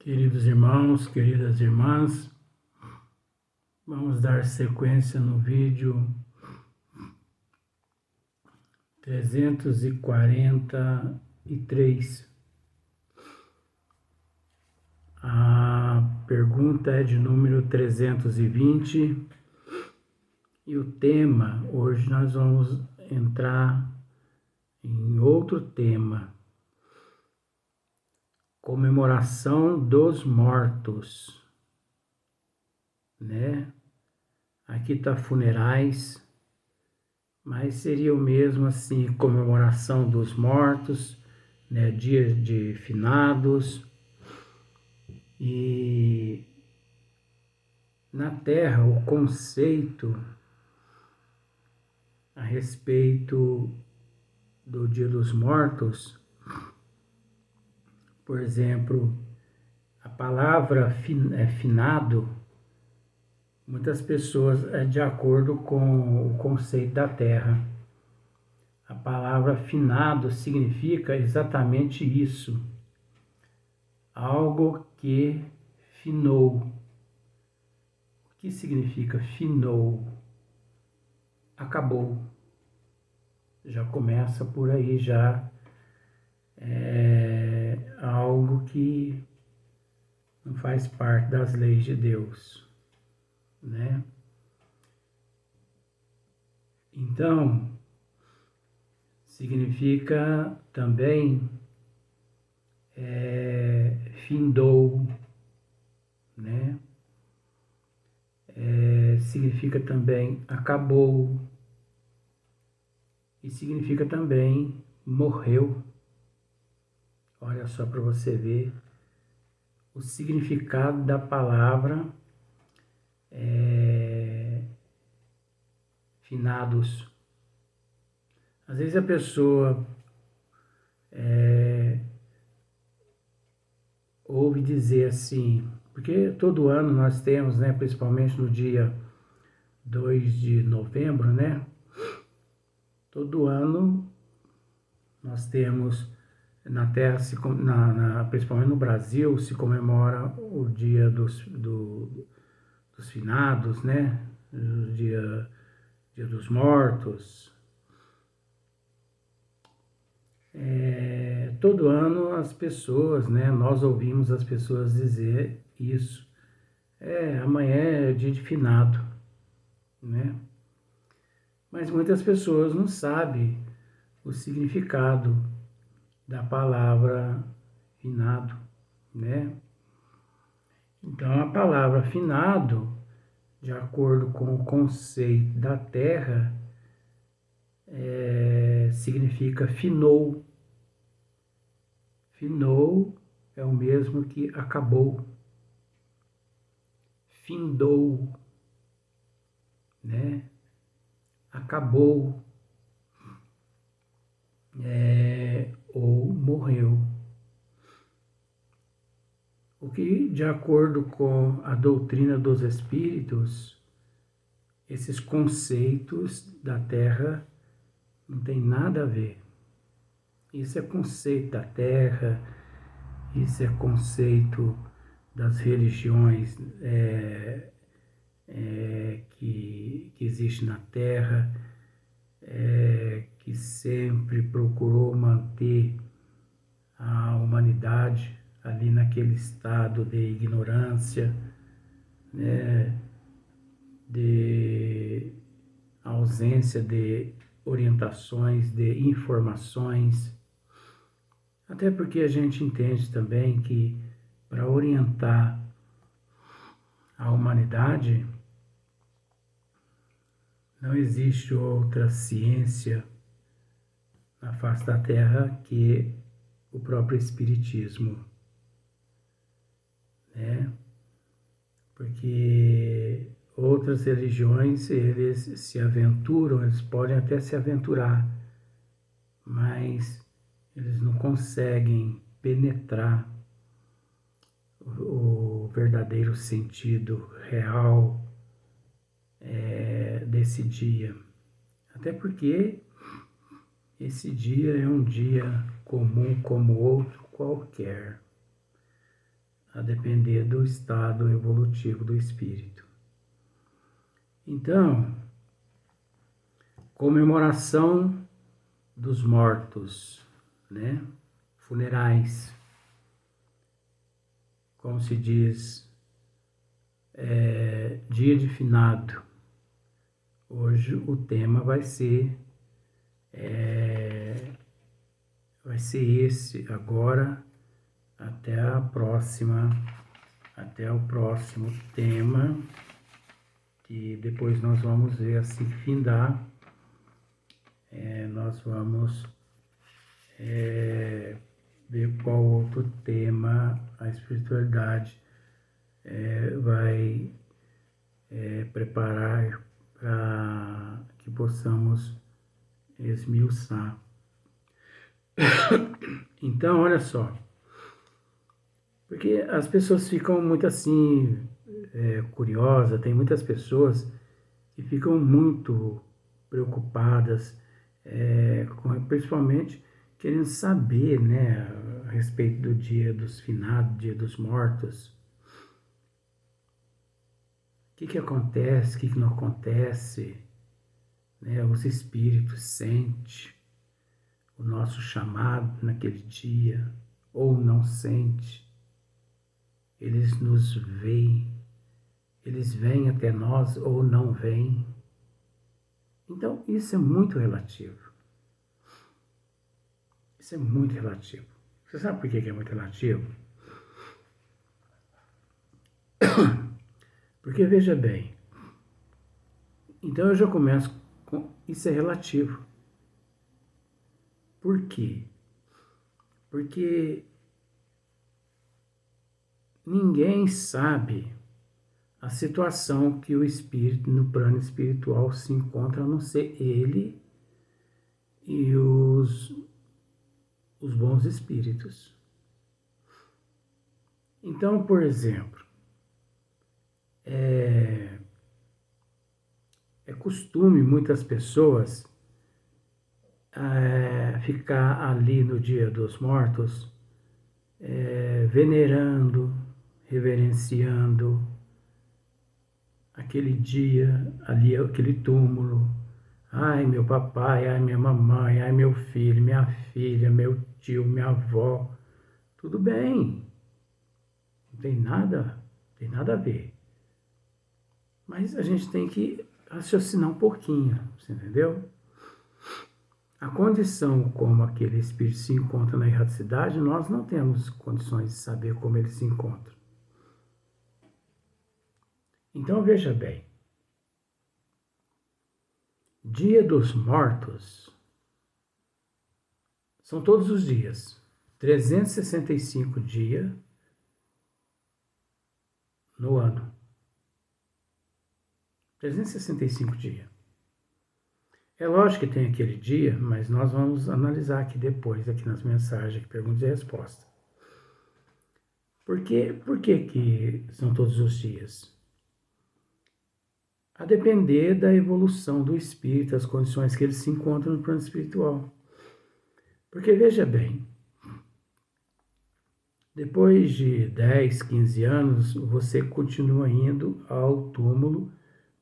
Queridos irmãos, queridas irmãs, vamos dar sequência no vídeo 343. A pergunta é de número 320 e o tema, hoje nós vamos entrar em outro tema: comemoração dos mortos, né? Aqui está funerais, mas seria o mesmo assim, comemoração dos mortos, né? Dia de finados. E na Terra o conceito a respeito do Dia dos Mortos, por exemplo, a palavra finado, muitas pessoas é de acordo com o conceito da Terra. A palavra finado significa exatamente isso, algo que finou. O que significa finou? Acabou. Já começa por aí, já é algo que não faz parte das leis de Deus, né? Então, significa também findou, né? Significa também acabou e significa também morreu. Olha só para você ver o significado da palavra finados. Às vezes a pessoa ouve dizer assim, porque todo ano nós temos, né, principalmente no dia 2 de novembro, né, todo ano nós temos na Terra, principalmente no Brasil, se comemora o dia dos finados, né, o dia dos mortos. Todo ano as pessoas, né, nós ouvimos as pessoas dizer isso. Amanhã é dia de finado, né? Mas muitas pessoas não sabem o significado da palavra finado, né? Então a palavra finado, de acordo com o conceito da Terra, significa finou. Finou é o mesmo que acabou. Findou, né? Acabou, ou morreu. O que, de acordo com a doutrina dos espíritos, esses conceitos da Terra não tem nada a ver. Isso é conceito da Terra, isso é conceito das religiões que existe na Terra, que sempre procurou manter a humanidade ali naquele estado de ignorância, né, de ausência de orientações, de informações. Até porque a gente entende também que para orientar a humanidade não existe outra ciência na face da Terra que o próprio Espiritismo, né? Porque outras religiões, eles se aventuram, eles podem até se aventurar, mas eles não conseguem penetrar o verdadeiro sentido real desse dia. Até porque esse dia é um dia comum como outro qualquer. a depender do estado evolutivo do espírito. Então, comemoração dos mortos, né? Funerais, como se diz, dia de finado. Hoje o tema vai ser esse agora, até o próximo tema, que depois nós vamos ver assim que findar, nós vamos ver qual outro tema a espiritualidade vai preparar para que possamos esmiuçar. Então, olha só, porque as pessoas ficam muito assim, curiosas, tem muitas pessoas que ficam muito preocupadas, principalmente querendo saber, né, a respeito do dia dos finados, dia dos mortos. O que acontece, o que não acontece, né? Os espíritos sentem o nosso chamado naquele dia, ou não sente. Eles nos veem, eles vêm até nós ou não vêm. Então, isso é muito relativo. Isso é muito relativo. Você sabe por que é muito relativo? Porque, veja bem, então eu já começo com isso é relativo. Por quê? Porque ninguém sabe a situação que o espírito no plano espiritual se encontra, a não ser ele e os bons espíritos. Então, por exemplo, é costume muitas pessoas ficar ali no Dia dos Mortos venerando, reverenciando aquele dia, ali aquele túmulo. Ai, meu papai, ai, minha mamãe, ai, meu filho, minha filha, meu tio, minha avó. Tudo bem, não tem nada a ver. Mas a gente tem que raciocinar um pouquinho, você entendeu? A condição como aquele espírito se encontra na erraticidade, nós não temos condições de saber como ele se encontra. Então, veja bem, Dia dos Mortos são todos os dias, 365 dias no ano. 365 dias. É lógico que tem aquele dia, mas nós vamos analisar aqui depois, aqui nas mensagens, perguntas e respostas. Por que são todos os dias? A depender da evolução do espírito, as condições que ele se encontra no plano espiritual. Porque, veja bem, depois de 10, 15 anos, você continua indo ao túmulo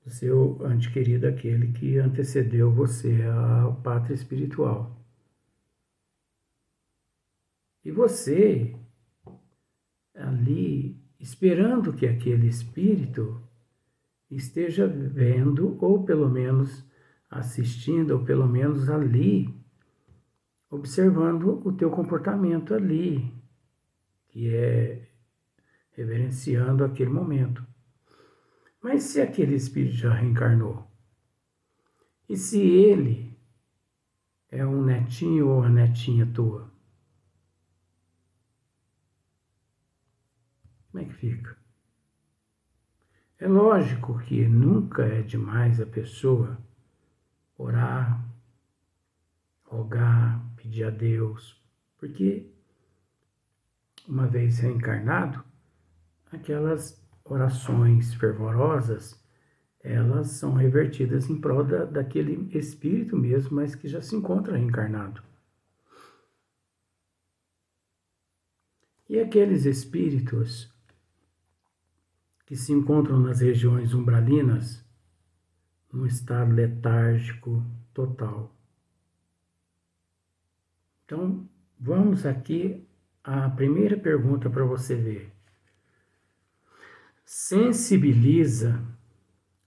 do seu ente querido, aquele que antecedeu você à pátria espiritual. E você, ali, esperando que aquele espírito esteja vendo, ou pelo menos assistindo, ou pelo menos ali, observando o teu comportamento ali, que é reverenciando aquele momento. Mas se aquele espírito já reencarnou, e se ele é um netinho ou uma netinha tua, como é que fica? É lógico que nunca é demais a pessoa orar, rogar, pedir a Deus, porque uma vez reencarnado, aquelas orações fervorosas, elas são revertidas em prol daquele espírito mesmo, mas que já se encontra reencarnado. E aqueles espíritos, que se encontram nas regiões umbralinas num estado letárgico total. Então, vamos aqui à primeira pergunta para você ver. Sensibiliza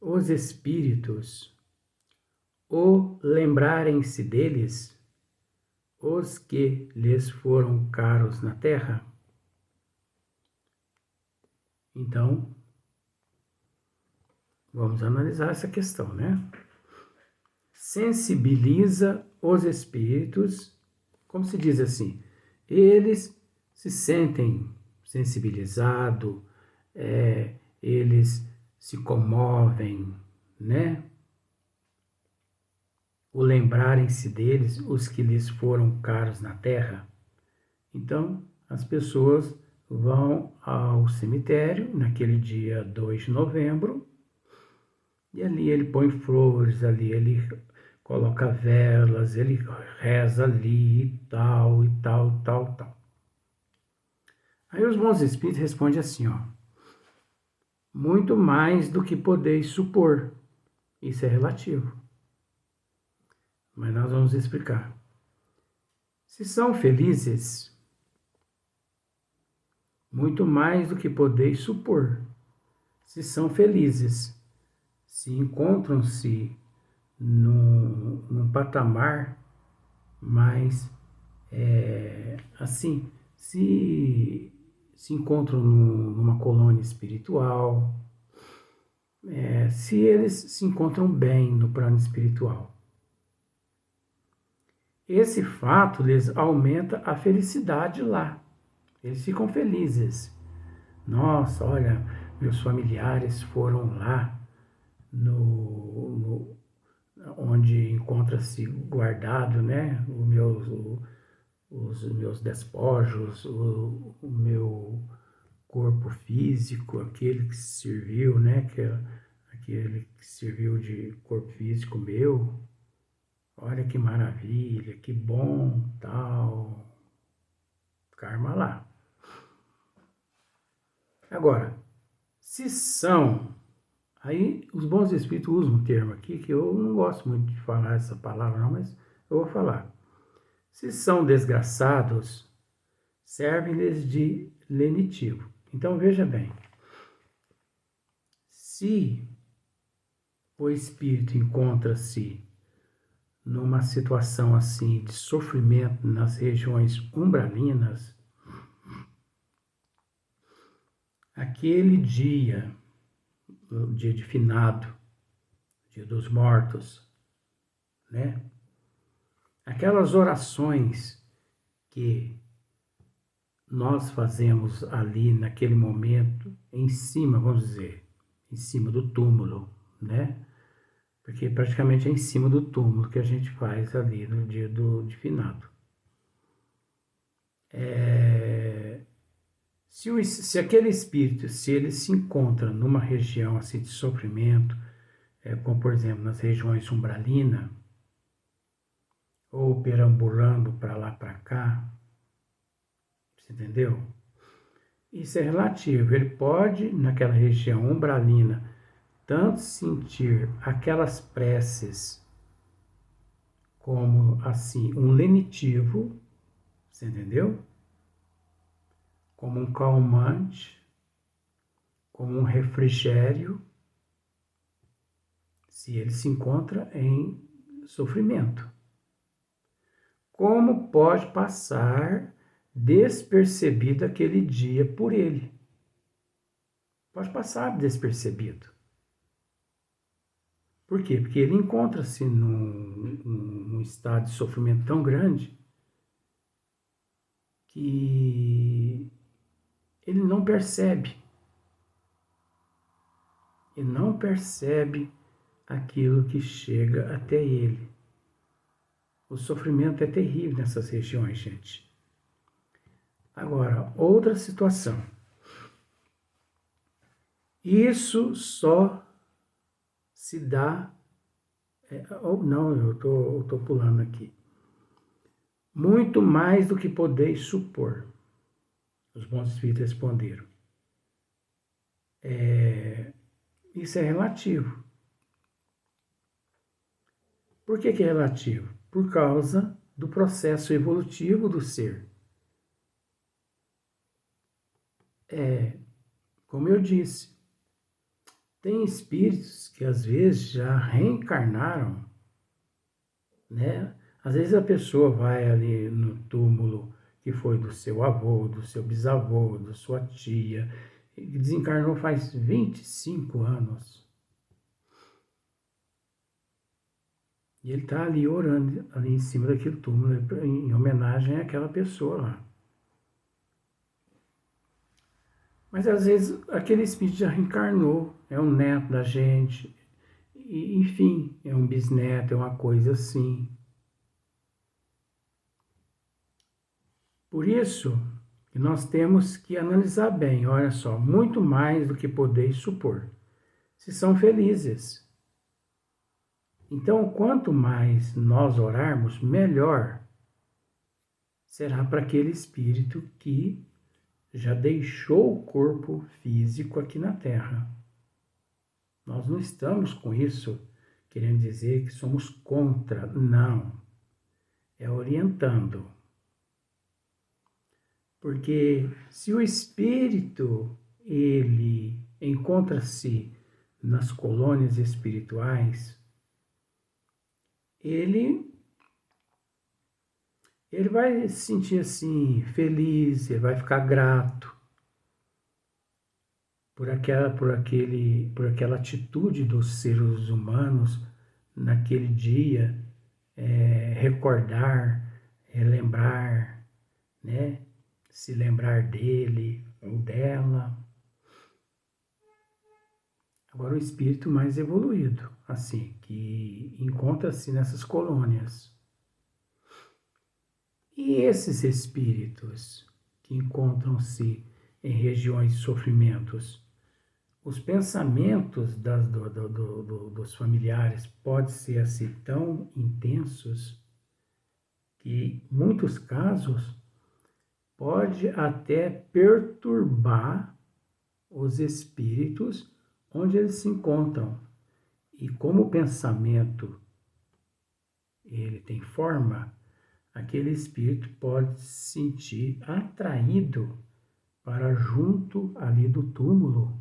os espíritos ou lembrarem-se deles os que lhes foram caros na terra? Então, vamos analisar essa questão, né? Sensibiliza os espíritos, como se diz assim, eles se sentem sensibilizados, eles se comovem, né? O lembrarem-se deles, os que lhes foram caros na terra. Então, as pessoas vão ao cemitério naquele dia 2 de novembro, e ali ele põe flores, ali ele coloca velas, ele reza ali e tal, e tal, tal, tal. Aí os bons espíritos respondem assim, ó: muito mais do que podeis supor. Isso é relativo. Mas nós vamos explicar. Se são felizes, muito mais do que podeis supor. Se são felizes, se encontram-se num patamar mais assim, se encontram numa colônia espiritual, se eles se encontram bem no plano espiritual. Esse fato lhes aumenta a felicidade lá. Eles ficam felizes. Nossa, olha, meus familiares foram lá onde encontra-se guardado, né, os meus despojos, o meu corpo físico, aquele que serviu, né, aquele que serviu de corpo físico meu. Olha que maravilha, que bom, tal. Karma lá. Agora, se são... Aí os bons espíritos usam um termo aqui que eu não gosto muito de falar essa palavra não, mas eu vou falar. Se são desgraçados, servem-lhes de lenitivo. Então veja bem, se o espírito encontra-se numa situação assim de sofrimento nas regiões umbralinas, aquele dia, o dia de finado, dia dos mortos, né? Aquelas orações que nós fazemos ali naquele momento, em cima, vamos dizer, em cima do túmulo, né? Porque praticamente é em cima do túmulo que a gente faz ali no dia de finado. Se aquele espírito, se ele se encontra numa região assim de sofrimento, como por exemplo nas regiões umbralinas, ou perambulando para lá para cá, você entendeu? Isso é relativo. Ele pode, naquela região umbralina, tanto sentir aquelas preces como assim um lenitivo, você entendeu? Como um calmante, como um refrigério, se ele se encontra em sofrimento. Como pode passar despercebido aquele dia por ele? Pode passar despercebido. Por quê? Porque ele encontra-se num estado de sofrimento tão grande que ele não percebe. Ele não percebe aquilo que chega até ele. O sofrimento é terrível nessas regiões, gente. Agora, outra situação. Isso só se dá... não, eu tô pulando aqui. Muito mais do que podeis supor. Os bons espíritos responderam. Isso é relativo. Por que é relativo? Por causa do processo evolutivo do ser. Como eu disse, tem espíritos que às vezes já reencarnaram, né? Às vezes a pessoa vai ali no túmulo que foi do seu avô, do seu bisavô, da sua tia, e desencarnou faz 25 anos. E ele está ali orando, ali em cima daquele túmulo, em homenagem àquela pessoa lá. Mas às vezes aquele espírito já reencarnou, é um neto da gente, e, enfim, é um bisneto, é uma coisa assim. Por isso que nós temos que analisar bem, olha só, muito mais do que podeis supor, se são felizes. Então, quanto mais nós orarmos, melhor será para aquele espírito que já deixou o corpo físico aqui na Terra. Nós não estamos com isso querendo dizer que somos contra, não. É orientando. Porque se o espírito, ele encontra-se nas colônias espirituais, ele vai se sentir assim, feliz, ele vai ficar grato por aquela atitude dos seres humanos naquele dia, recordar, lembrar, né? Se lembrar dele ou dela. Agora o espírito mais evoluído, assim, que encontra-se nessas colônias. E esses espíritos que encontram-se em regiões de sofrimentos, os pensamentos dos familiares podem ser assim tão intensos que, em muitos casos, pode até perturbar os espíritos onde eles se encontram. E como o pensamento ele tem forma, aquele espírito pode se sentir atraído para junto ali do túmulo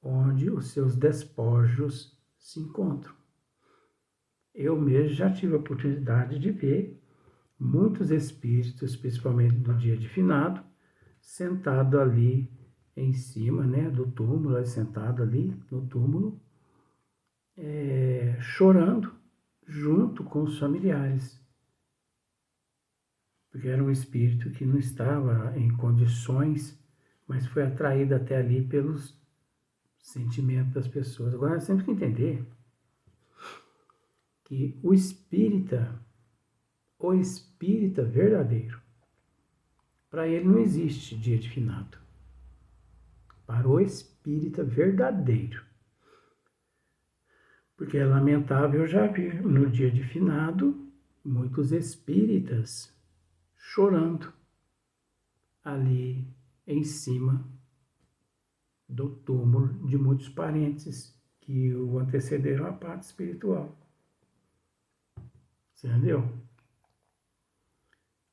onde os seus despojos se encontram. Eu mesmo já tive a oportunidade de ver muitos espíritos, principalmente no dia de finado, sentado ali em cima, né, do túmulo, sentado ali no túmulo, chorando junto com os familiares, porque era um espírito que não estava em condições, mas foi atraído até ali pelos sentimentos das pessoas. Agora nós temos que entender que o espírita verdadeiro, para ele não existe dia de finado. Para o espírita verdadeiro. Porque é lamentável, eu já vi no dia de finado muitos espíritas chorando ali em cima do túmulo de muitos parentes que o antecederam à parte espiritual. Você entendeu?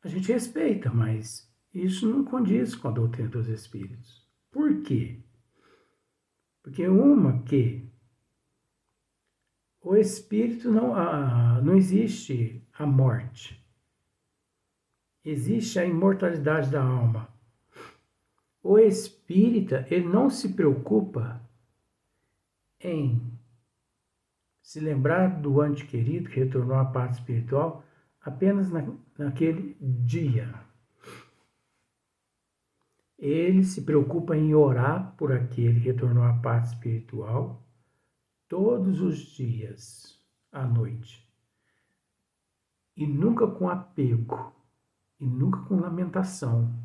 A gente respeita, mas isso não condiz com a doutrina dos espíritos. Por quê? Porque que o espírito não existe a morte. Existe a imortalidade da alma. O espírita, ele não se preocupa em se lembrar do ente querido que retornou à parte espiritual apenas naquele dia. Ele se preocupa em orar por aquele que retornou à parte espiritual todos os dias à noite. E nunca com apego, e nunca com lamentação.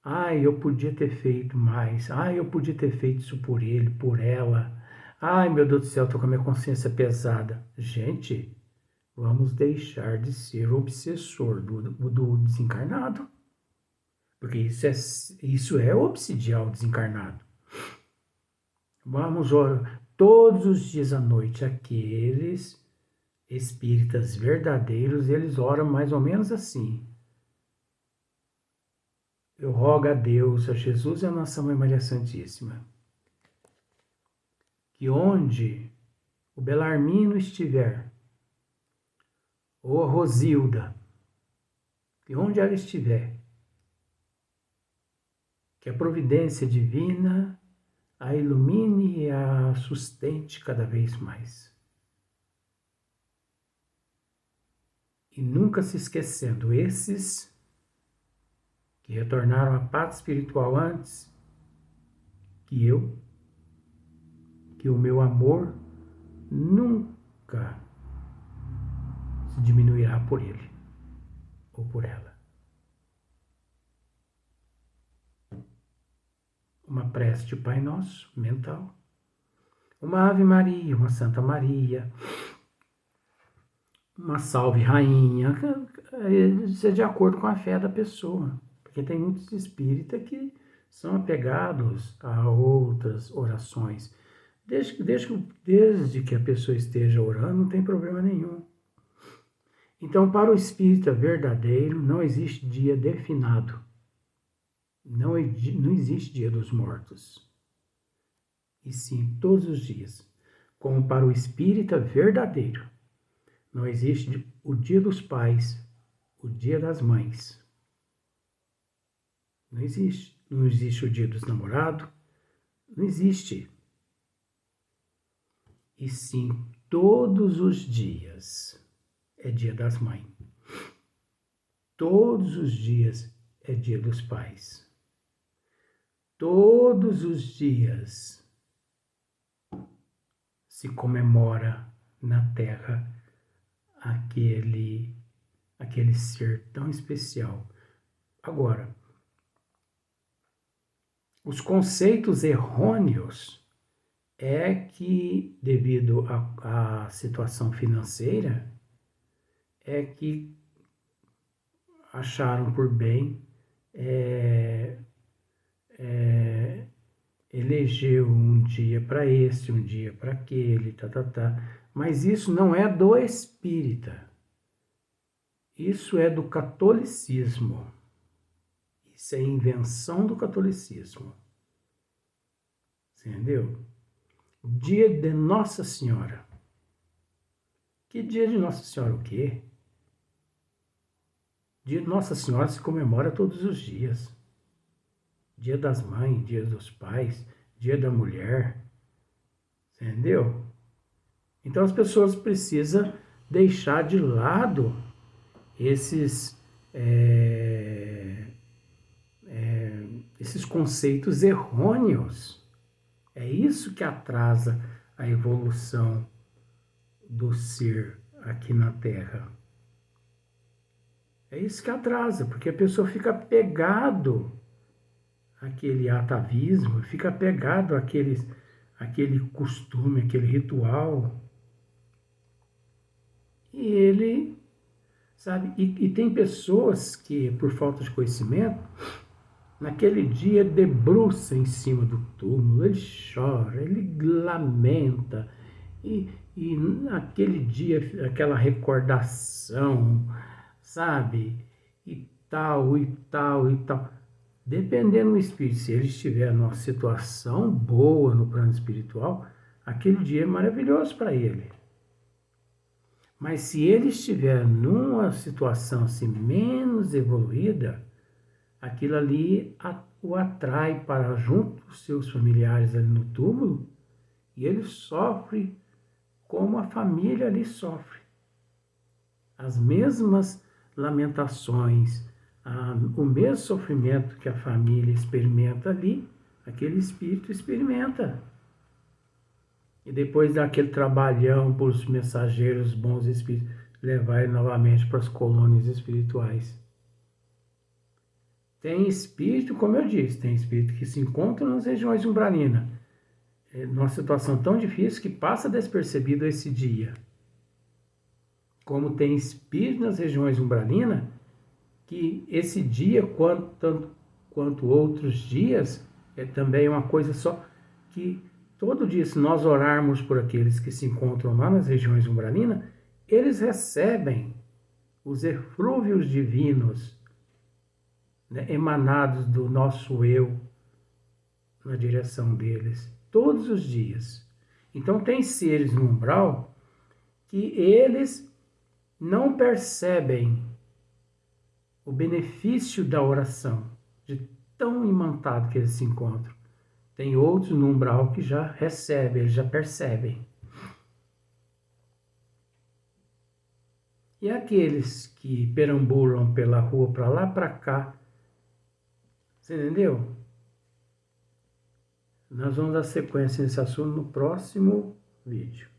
Ai, eu podia ter feito mais. Ai, eu podia ter feito isso por ele, por ela. Ai, meu Deus do céu, estou com a minha consciência pesada. Gente, vamos deixar de ser obsessor do desencarnado. Porque isso é obsidiar o desencarnado. Vamos orar todos os dias à noite. Aqueles espíritas verdadeiros, eles oram mais ou menos assim. Eu rogo a Deus, a Jesus e a nossa Mãe Maria Santíssima, que onde o Belarmino estiver, ou a Rosilda, que onde ela estiver, que a providência divina a ilumine e a sustente cada vez mais. E nunca se esquecendo, esses que retornaram à pátria espiritual antes que eu, que o meu amor nunca se diminuirá por ele ou por ela. Uma prece de Pai Nosso mental, uma Ave Maria, uma Santa Maria, uma Salve Rainha, isso é de acordo com a fé da pessoa, porque tem muitos espíritas que são apegados a outras orações. Desde que a pessoa esteja orando, não tem problema nenhum. Então, para o espírita verdadeiro, não existe dia definado. Não existe dia dos mortos. E sim, todos os dias. Como para o espírita verdadeiro, não existe o dia dos pais, o dia das mães. Não existe. Não existe o dia dos namorados. Não existe. E sim, todos os dias é dia das mães. Todos os dias é dia dos pais. Todos os dias se comemora na Terra aquele ser tão especial. Agora, os conceitos errôneos é que, devido à situação financeira, é que acharam por bem eleger um dia para esse, um dia para aquele, Mas isso não é do espírita. Isso é do catolicismo. Isso é invenção do catolicismo. Entendeu? Dia de Nossa Senhora. Que dia de Nossa Senhora o quê? Dia de Nossa Senhora se comemora todos os dias. Dia das mães, dia dos pais, dia da mulher. Entendeu? Então as pessoas precisam deixar de lado esses conceitos errôneos. É isso que atrasa a evolução do ser aqui na Terra. É isso que atrasa, porque a pessoa fica pegado àquele atavismo, fica pegado àquele costume, aquele ritual. E ele, sabe, e tem pessoas que, por falta de conhecimento, naquele dia debruça em cima do túmulo, ele chora, ele lamenta, e naquele dia, aquela recordação, sabe, e tal, e tal, e tal. Dependendo do espírito, se ele estiver numa situação boa no plano espiritual, aquele dia é maravilhoso para ele. Mas se ele estiver numa situação assim menos evoluída, aquilo ali o atrai para junto dos seus familiares ali no túmulo e ele sofre como a família ali sofre. As mesmas lamentações, o mesmo sofrimento que a família experimenta ali, aquele espírito experimenta. E depois daquele trabalhão por os mensageiros bons espíritos, levar ele novamente para as colônias espirituais. Tem espírito, como eu disse, tem espírito que se encontra nas regiões umbralinas, numa situação tão difícil que passa despercebido esse dia. Como tem espírito nas regiões umbralinas, que esse dia, quanto outros dias, é também uma coisa só que todo dia, se nós orarmos por aqueles que se encontram lá nas regiões umbralinas, eles recebem os eflúvios divinos, né, emanados do nosso eu na direção deles, todos os dias. Então tem seres no umbral que eles não percebem o benefício da oração, de tão imantado que eles se encontram. Tem outros no umbral que já recebem, eles já percebem. E aqueles que perambulam pela rua para lá, para cá, você entendeu? Nós vamos dar sequência nesse assunto no próximo vídeo.